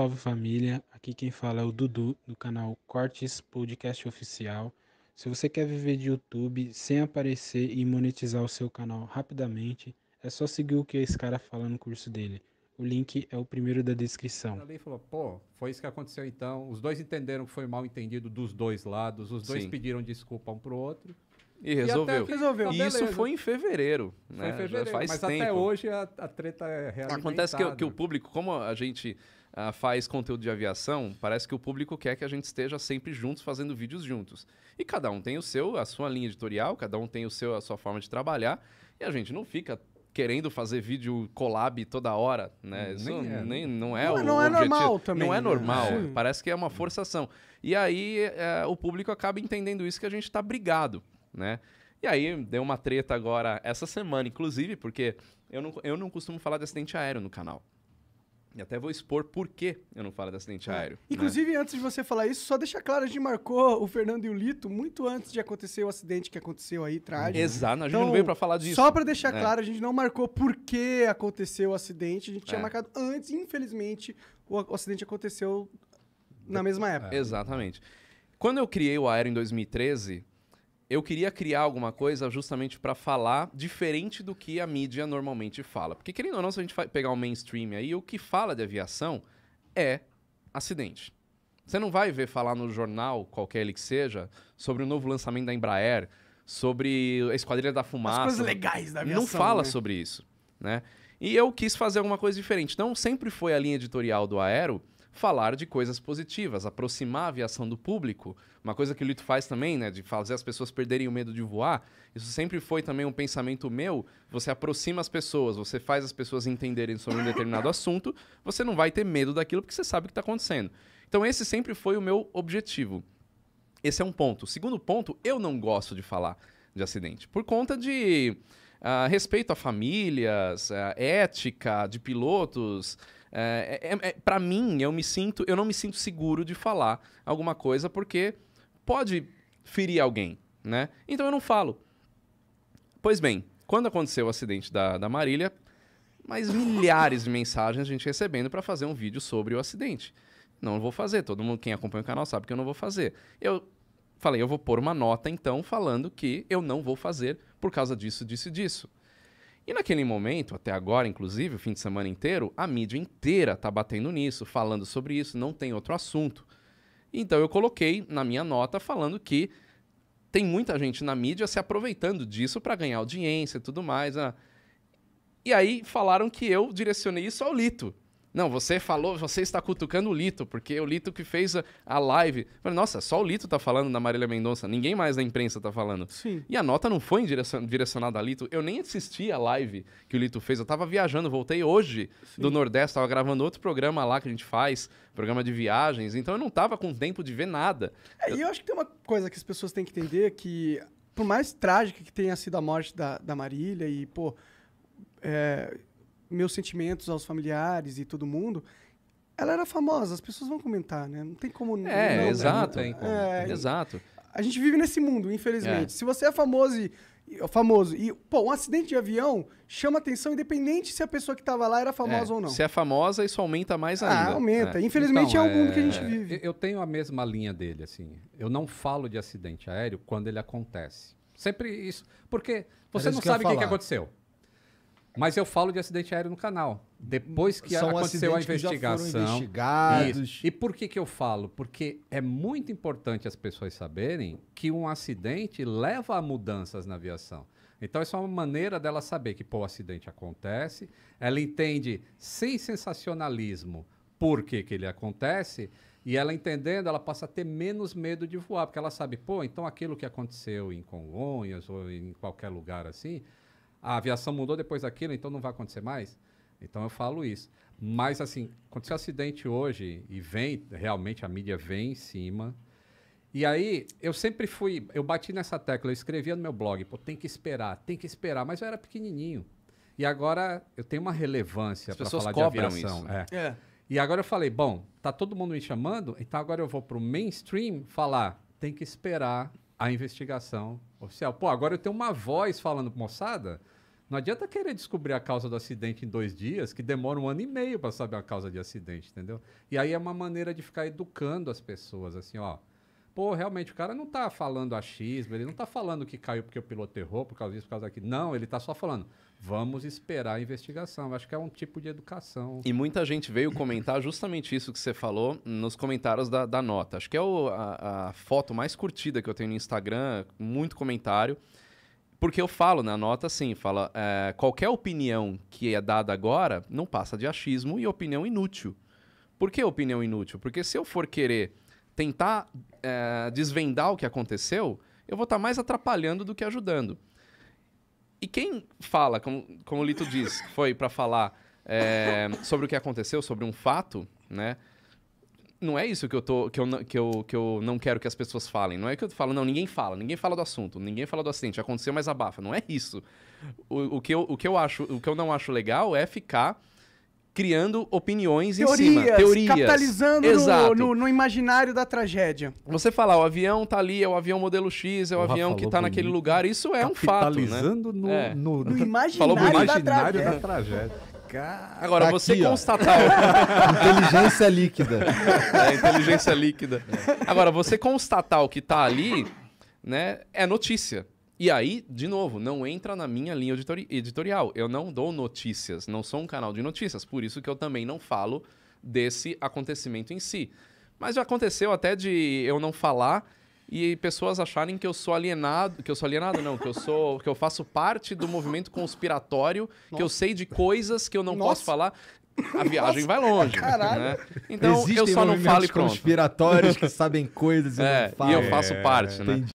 Salve família, aqui quem fala é o Dudu do canal Cortes Podcast Oficial. Se você quer viver de YouTube sem aparecer e monetizar o seu canal rapidamente, é só seguir o que esse cara fala no curso dele. O link é o primeiro da descrição. Ali falou, pô, foi isso que aconteceu então. Os dois entenderam que foi mal entendido dos dois lados, os dois Sim. pediram desculpa um pro outro. E resolveu. até aqui, tá E isso beleza. foi em fevereiro, Foi né? em fevereiro, Já faz mas tempo. até hoje a treta é realimentada. Acontece que o público, como a gente faz conteúdo de aviação, parece que o público quer que a gente esteja sempre juntos, fazendo vídeos juntos. E cada um tem a sua linha editorial, cada um tem a sua forma de trabalhar, e a gente não fica querendo fazer vídeo collab toda hora, né? Isso não é o Não é objetivo. normal também, Não é né? normal, Sim. parece que é uma forçação. E aí o público acaba entendendo isso, que a gente tá brigado, né? E aí deu uma treta agora essa semana, inclusive, porque eu não costumo falar de acidente aéreo no canal. E até vou expor por que eu não falo de acidente aéreo. né? Inclusive, antes de você falar isso, só deixa claro, a gente marcou o Fernando e o Lito muito antes de acontecer o acidente que aconteceu aí, trágico. Exato, a gente não veio pra falar disso. Só pra deixar É. claro, a gente não marcou por que aconteceu o acidente, a gente tinha É. marcado antes, infelizmente, o acidente aconteceu na mesma época. Exatamente. Quando eu criei o Aero em 2013, eu queria criar alguma coisa justamente para falar diferente do que a mídia normalmente fala. Porque, querendo ou não, se a gente pegar o mainstream aí, o que fala de aviação é acidente. Você não vai ver falar no jornal, qualquer ele que seja, sobre o novo lançamento da Embraer, sobre a Esquadrilha da Fumaça. As coisas legais da aviação, Não fala né? sobre isso, né? E eu quis fazer alguma coisa diferente. Então, sempre foi a linha editorial do Aero falar de coisas positivas, aproximar a aviação do público. Uma coisa que o Lito faz também, né, de fazer as pessoas perderem o medo de voar. Isso sempre foi também um pensamento meu. Você aproxima as pessoas, você faz as pessoas entenderem sobre um determinado assunto, você não vai ter medo daquilo porque você sabe o que está acontecendo. Então, esse sempre foi o meu objetivo. Esse é um ponto. O segundo ponto, eu não gosto de falar de acidente. Por conta de respeito a famílias, ética de pilotos. Para mim, eu não me sinto seguro de falar alguma coisa porque pode ferir alguém, né? Então eu não falo. Pois bem, quando aconteceu o acidente da Marília, mais milhares de mensagens a gente recebendo para fazer um vídeo sobre o acidente. Não vou fazer. Todo mundo, quem acompanha o canal, sabe que eu não vou fazer. Eu falei, eu vou pôr uma nota, então, falando que eu não vou fazer por causa disso, disso e disso. E naquele momento, até agora, inclusive, o fim de semana inteiro, a mídia inteira tá batendo nisso, falando sobre isso, não tem outro assunto. Então eu coloquei na minha nota falando que tem muita gente na mídia se aproveitando disso para ganhar audiência e tudo mais. E aí falaram que eu direcionei isso ao Lito. Não, você falou, você está cutucando o Lito, porque o Lito que fez a live. Eu falei, nossa, só o Lito tá falando da Marília Mendonça, ninguém mais da imprensa tá falando. Sim. E a nota não foi direcionada a Lito. Eu nem assisti a live que o Lito fez, eu tava viajando, voltei hoje do Nordeste, tava gravando outro programa lá que a gente faz, programa de viagens, então eu não tava com tempo de ver nada. E eu acho que tem uma coisa que as pessoas têm que entender, que por mais trágica que tenha sido a morte da Marília e, pô, meus sentimentos aos familiares e todo mundo, ela era famosa, as pessoas vão comentar, né? Não tem como não... Exato. Não tem como. Exato. A gente vive nesse mundo, infelizmente. Se você é famoso e, pô, um acidente de avião chama atenção independente se a pessoa que tava lá era famosa ou não. Se é famosa, isso aumenta mais ainda. Aumenta. Infelizmente Então, é o mundo que a gente vive. Eu tenho a mesma linha dele, assim. Eu não falo de acidente aéreo quando ele acontece. Sempre isso. Porque você Era não isso que eu ia sabe o que falar. aconteceu. Mas eu falo de acidente aéreo no canal. Depois que São aconteceu a acidentes que já foram investigação. investigados. Isso. E por que eu falo? Porque é muito importante as pessoas saberem que um acidente leva a mudanças na aviação. Então, essa é uma maneira dela saber que, pô, o acidente acontece, ela entende sem sensacionalismo por que ele acontece, e ela entendendo, ela passa a ter menos medo de voar, porque ela sabe, pô, então aquilo que aconteceu em Congonhas ou em qualquer lugar assim, a aviação mudou depois daquilo, então não vai acontecer mais? Então eu falo isso. Mas, assim, aconteceu um acidente hoje e realmente a mídia vem em cima. E aí, eu sempre eu bati nessa tecla, eu escrevia no meu blog, pô, tem que esperar, mas eu era pequenininho. E agora eu tenho uma relevância para pessoas falar de cobram aviação. isso. E agora eu falei, bom, tá todo mundo me chamando, então agora eu vou pro mainstream falar, tem que esperar a investigação oficial. Pô, agora eu tenho uma voz falando, moçada, Não adianta querer descobrir a causa do acidente em 2 dias, que demora 1 ano e meio para saber a causa de acidente, entendeu? E aí é uma maneira de ficar educando as pessoas, assim, ó. Pô, realmente, o cara não tá falando achismo, ele não tá falando que caiu porque o piloto errou, por causa disso, por causa daquilo. Não, ele tá só falando, vamos esperar a investigação. Eu acho que é um tipo de educação. E muita gente veio comentar justamente isso que você falou nos comentários da nota. Acho que é a foto mais curtida que eu tenho no Instagram, muito comentário. Porque eu falo na nota assim, fala, qualquer opinião que é dada agora não passa de achismo e opinião inútil. Por que opinião inútil? Porque se eu for querer tentar desvendar o que aconteceu, eu vou estar mais atrapalhando do que ajudando. E quem fala, como o Lito disse, foi para falar sobre o que aconteceu, sobre um fato, né? Não é isso que eu não quero que as pessoas falem. Não é que eu falo, não, ninguém fala do assunto, ninguém fala do acidente, aconteceu, mas abafa. Não é isso. O que eu não acho legal é ficar criando opiniões em cima. Teorias. Capitalizando no imaginário da tragédia. Você falar, o avião tá ali, é o avião modelo X, é o avião que tá naquele lugar, isso é um fato, né? Capitalizando No imaginário, Falou bonito. da tragédia. Agora, Tá você aqui, ó. constatar... Inteligência líquida. inteligência líquida. Agora, você constatar o que tá ali, né, é notícia. E aí, de novo, não entra na minha linha editorial. Eu não dou notícias, não sou um canal de notícias. Por isso que eu também não falo desse acontecimento em si. Mas já aconteceu até de eu não falar e pessoas acharem que eu sou alienado, que eu faço parte do movimento conspiratório, que eu sei de coisas que eu não posso falar. A viagem vai longe, né? Então, Existem eu só não falo e movimentos pronto. conspiratórios que sabem coisas e não falam. E eu faço parte, né? Entendi.